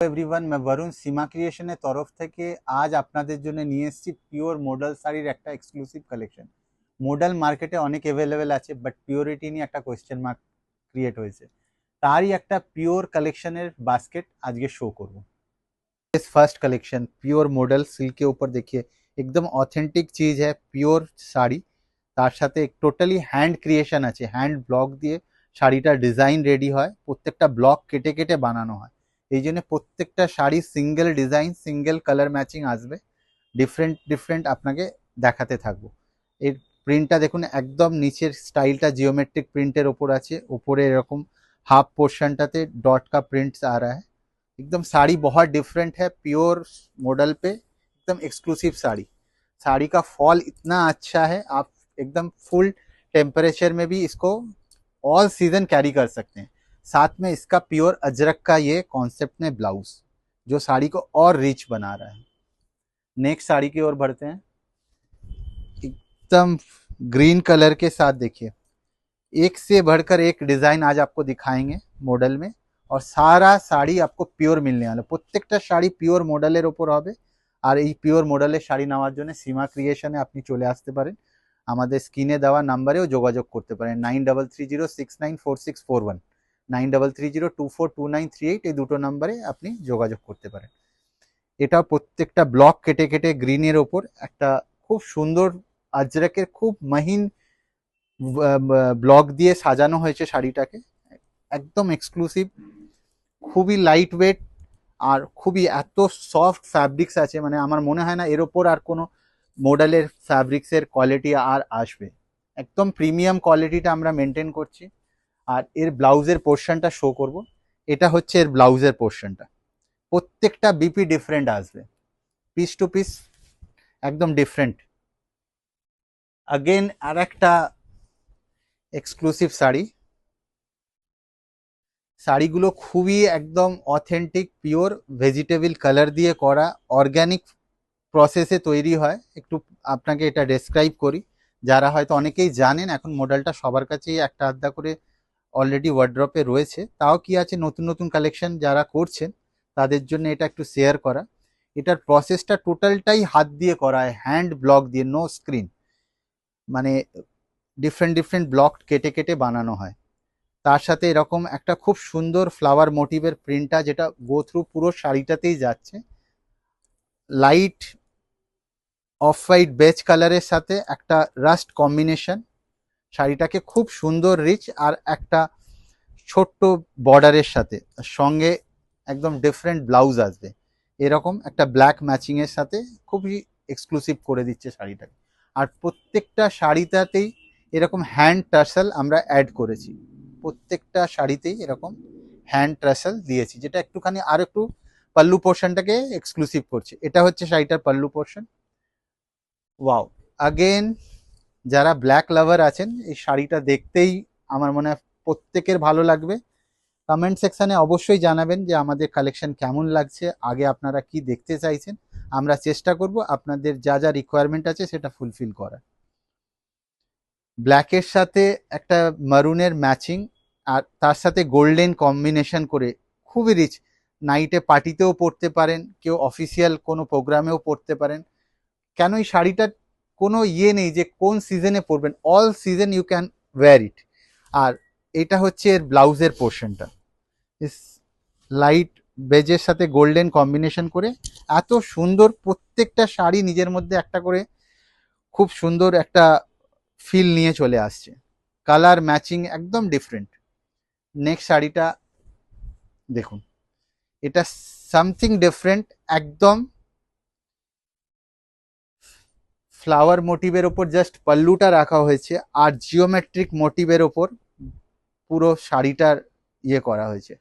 Everyone, मैं वरुण सीमा ক্রিয়েশনের তরফ থেকে আজ আপনাদের জন্য নিয়ে এসেছি পিওর মডেল শাড়ির একটা এক্সক্লুসিভ কালেকশন। মডেল মার্কেটে অনেক অ্যাভেলেবেল আছে, বাট পিওরিটি নিয়ে একটা কোয়েশ্চেন মার্ক ক্রিয়েট হয়েছে। তারই একটা পিওর কালেকশনের বাস্কেট আজকে শো করব। इस first collection pure model silk के ऊपर देखिए, एकदम ऑथेंटिक चीज है, प्योर শাড়ি। তার সাথে টোটালি হ্যান্ড ক্রিয়েশন আছে, হ্যান্ড ব্লক দিয়ে শাড়িটা ডিজাইন রেডি হয়, প্রত্যেকটা ব্লক কেটে কেটে বানানো হয়। এই জন্য প্রত্যেকটা sari single design, single colour matching আসবে। ডিফারেন্ট ডিফারেন্ট আপনাকে দেখাতে থাকবো। এর প্রিন্টটা দেখুন, একদম নিচের স্টাইলটা জিওমেট্রিক প্রিন্টের ওপর আছে, ওপরে এরকম हाफ पोर्शनटाते डॉट का प्रिंट्स आ रहा है। एकदम साड़ी बहुत डिफरेंट है, प्योर मॉडल पे एकदम एक्सक्लूसिव साड़ी। साड़ी का फॉल इतना अच्छा है, आप एकदम फुल टेम्परेचर में भी इसको ऑल सीजन कैरी कर सकते हैं। साथ में इसका प्योर अजरक का ये कॉन्सेप्ट में ब्लाउज, जो साड़ी को और रिच बना रहा है। नेक्स्ट साड़ी की ओर बढ़ते हैं। एकदम ग्रीन कलर के साथ देखिए, एक से बढ़कर एक डिजाइन आज आपको दिखाएंगे मॉडल में, और सारा শাড়ি आपको পিওর মিলনে वाला। প্রত্যেকটা শাড়ি পিওর মডেলের ওপর হবে। আর এই পিওর মডেলের শাড়ি নেওয়ার জন্য সীমা ক্রিয়েশনে আপনি চলে আসতে পারেন, আমাদের স্ক্রিনে দেওয়া নাম্বারেও যোগাযোগ করতে পারেন। 9330694641, 9330242938, এই দুটো নাম্বারে আপনি যোগাযোগ করতে পারেন। এটা প্রত্যেকটা ব্লক কেটে কেটে গ্রিনের ওপর একটা খুব সুন্দর আজরাকের খুব মহিন ব্লক দিয়ে সাজানো হয়েছে শাড়িটাকে, একদম এক্সক্লুসিভ, খুবই লাইট ওয়েট, আর খুবই এত সফট ফ্যাব্রিক্স আছে, মানে আমার মনে হয় না এর ওপর আর কোনো মডেলের ফ্যাব্রিক্সের কোয়ালিটি আর আসবে। একদম প্রিমিয়াম কোয়ালিটিটা আমরা মেনটেন করছি। আর এর ব্লাউজের পোর্শনটা শো করব। এটা হচ্ছে এর ব্লাউজের পোর্শনটা, প্রত্যেকটা বিপি ডিফারেন্ট আসবে, পিস টু পিস একদম ডিফারেন্ট। अगेन আর একটা এক্সক্লুসিভ শাড়ি। শাড়িগুলো খুবই একদম অথেন্টিক, পিওর ভেজিটেবল কালার দিয়ে করা, অর্গ্যানিক প্রসেসে তৈরি হয়। একটু আপনাকে এটা ডেসক্রাইব করি, যারা হয়তো অনেকেই জানেন, এখন মডেলটা সবার কাছেই একটা আধা করে অলরেডি ওয়ার্ড্রপে রয়েছে, তাও কি আছে নতুন নতুন কালেকশন যারা করছেন তাদের জন্য এটা একটু শেয়ার করা। এটার প্রসেসটা টোটালটাই হাত দিয়ে করা হয়, হ্যান্ড ব্লক দিয়ে, নো স্ক্রিন, মানে ডিফারেন্ট ডিফারেন্ট ব্লক কেটে কেটে বানানো হয়। তার সাথে এরকম একটা খুব সুন্দর ফ্লাওয়ার মোটিভের প্রিন্টটা, যেটা গো থ্রু পুরো শাড়িটাতেই যাচ্ছে। লাইট অফ হোয়াইট বেজ কালারের সাথে একটা রাস্ট কম্বিনেশন, শাড়িটাকে খুব সুন্দর রিচ, আর একটা ছোট্ট বর্ডারের সাথে সঙ্গে একদম ডিফারেন্ট ব্লাউজ আসবে। এরকম একটা ব্ল্যাক ম্যাচিংয়ের সাথে খুবই এক্সক্লুসিভ করে দিচ্ছে শাড়িটাকে। আর প্রত্যেকটা শাড়িটাতেই এরকম হ্যান্ড টার্সেল আমরা অ্যাড করেছি, প্রত্যেকটা শাড়িতেই এরকম হ্যান্ড টার্সেল দিয়েছি, যেটা একটুখানি আর একটু পাল্লু পোর্শনটাকে এক্সক্লুসিভ করছে। এটা হচ্ছে শাড়িটার পাল্লু পোর্শন। ওয়াও, अगेन যারা ব্ল্যাক লাভার আছেন, এই শাড়িটা দেখতেই আমার মনে হয় প্রত্যেকের ভালো লাগবে। কমেন্ট সেকশনে অবশ্যই জানাবেন যে আমাদের কালেকশন কেমন লাগছে, আগে আপনারা কি দেখতে চাইছেন। আমরা চেষ্টা করব আপনাদের যা যা রিকোয়ারমেন্ট আছে সেটা ফুলফিল করার। ব্ল্যাকের সাথে একটা মারুনের ম্যাচিং, আর তার সাথে গোল্ডেন কম্বিনেশন করে খুবই রিচ। নাইটে পার্টিতেও পরতে পারেন, কেউ অফিসিয়াল কোনো প্রোগ্রামেও পরতে পারেন। কেন এই শাড়িটার কোনো ইয়ে নেই যে কোন সিজনে পরবেন, all season you can wear it. আর এটা হচ্ছে এর ব্লাউজের পোর্শনটা, লাইট বেজের সাথে গোল্ডেন কম্বিনেশন করে এত সুন্দর, প্রত্যেকটা শাড়ি নিজের মধ্যে একটা করে খুব সুন্দর একটা ফিল নিয়ে চলে আসছে, কালার ম্যাচিং একদম ডিফারেন্ট। নেক্সট শাড়িটা দেখুন, এটা সামথিং ডিফারেন্ট, একদম ফ্লাওয়ার মোটিভের ওপর জাস্ট পাল্লুটা রাখা হয়েছে, আর জিওমেট্রিক মোটিভের ওপর পুরো শাড়িটার ইয়ে করা হয়েছে।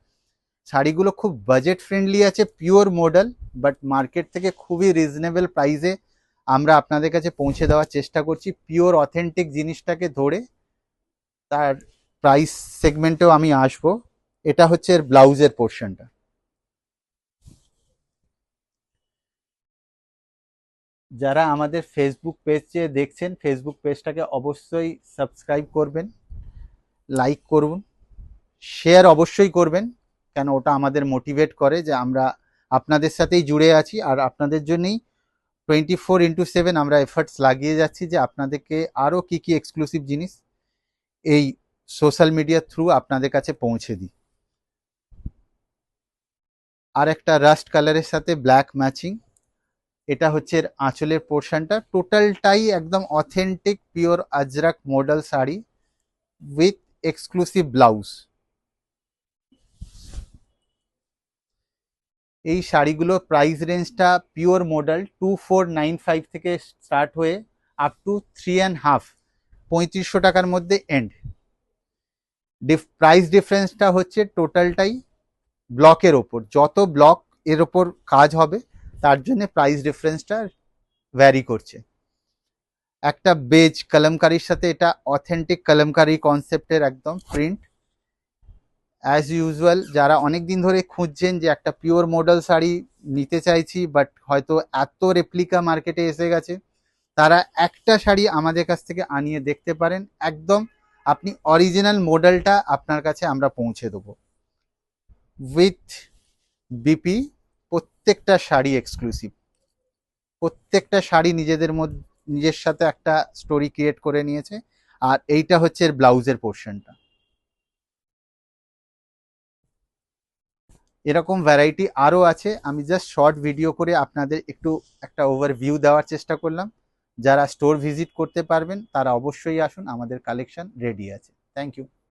শাড়িগুলো খুব বাজেট ফ্রেন্ডলি আছে, পিওর মডেল, বাট মার্কেট থেকে খুবই রিজনেবল প্রাইসে আমরা আপনাদের কাছে পৌঁছে দেওয়ার চেষ্টা করছি। পিওর অথেন্টিক জিনিসটাকে ধরে তার প্রাইস সেগমেন্টেও আমি আসবো। এটা হচ্ছে এর ব্লাউজের পোর্শনটা। যারা আমাদের ফেসবুক পেজে দেখছেন, ফেসবুক পেজটাকে অবশ্যই সাবস্ক্রাইব করবেন, লাইক করুন, শেয়ার অবশ্যই করবেন, কেন ওটা আমাদের মোটিভেট করে যে আমরা আপনাদের সাথেই জুড়ে আছি, আর আপনাদের জন্যই 24/7 আমরা এফার্টস লাগিয়ে যাচ্ছি যে আপনাদেরকে আরও কি কি এক্সক্লুসিভ জিনিস এই সোশ্যাল মিডিয়ার থ্রু আপনাদের কাছে পৌঁছে দিই। আর একটা রাস্ট কালারের সাথে ব্ল্যাক ম্যাচিং, এটা হচ্ছে এর আঁচলের পোর্শনটা, টোটালটাই একদম authentic pure Ajrak model sari with exclusive blouse. এই শাড়িগুলোর প্রাইস রেঞ্জটা পিওর মডেল 2495 থেকে স্টার্ট হয়ে আপ টু 3.5 3500 টাকার মধ্যে এন্ড। প্রাইস ডিফারেন্সটা হচ্ছে টোটালটাই ব্লকের ওপর, যত ব্লক এর ওপর কাজ হবে তার জন্য প্রাইস ডিফারেন্সটা ভ্যারি করছে। একটা বেজ কলমকারির সাথে এটা অথেন্টিক কলমকারি কনসেপ্টের একদম প্রিন্ট। অ্যাজ ইউজুয়াল যারা অনেক দিন ধরে খুঁজছেন যে একটা পিওর মডেল শাড়ি নিতে চাইছি বাট হয়তো এত রেপ্লিকা মার্কেটে এসে গেছে, তারা একটা শাড়ি আমাদের কাছ থেকে আনিয়ে দেখতে পারেন, একদম আপনি অরিজিনাল মডেলটা আপনার কাছে আমরা পৌঁছে দেবো উইথ বিপি। প্রত্যেকটা শাড়ি এক্সক্লুসিভ, প্রত্যেকটা শাড়ি নিজের সাথে একটা স্টোরি ক্রিয়েট করে নিয়েছে। আর এইটা হচ্ছে এর ব্লাউজের পোর্শনটা। এরকম ভ্যারাইটি আরও আছে, আমি জাস্ট শর্ট ভিডিও করে আপনাদের একটু একটা ওভারভিউ দেওয়ার চেষ্টা করলাম। যারা স্টোর ভিজিট করতে পারবেন তারা অবশ্যই আসুন, আমাদের কালেকশন রেডি আছে। Thank you.